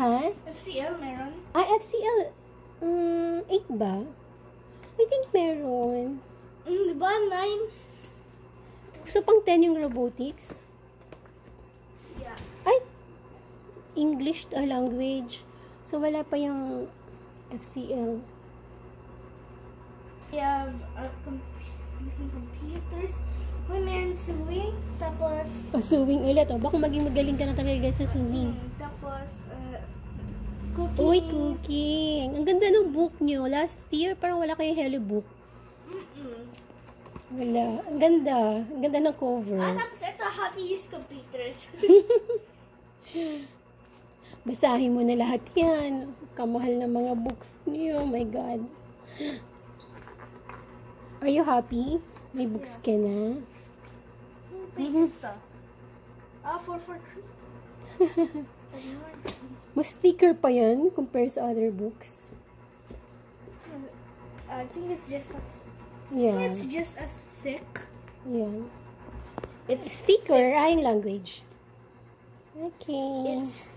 Ha? FCL meron? FCL. 8 ba? I think meron. Diba? 9? So, pang 10 yung robotics? Yeah. Ay! English language. So, wala pa yung FCL. We have using computers. May meron sewing. Tapos, Sewing ulit. Baka maging magaling ka na talaga sa sewing. tapos, cooking. Uy, cooking. Ang ganda ng book nyo. Last year, parang wala kayong Hello book. Wala. Ang ganda. Ang ganda ng cover. Tapos ito, how to use computers. Basahin mo na lahat yan. Kamahal na mga books niyo. Oh my God. Are you happy? May books ka na? Big stuff. 443. Mas thicker pa yan compared sa other books. I think it's just as Yeah. it's just as thick. Yeah. It's thicker. Ay, language. Okay. It's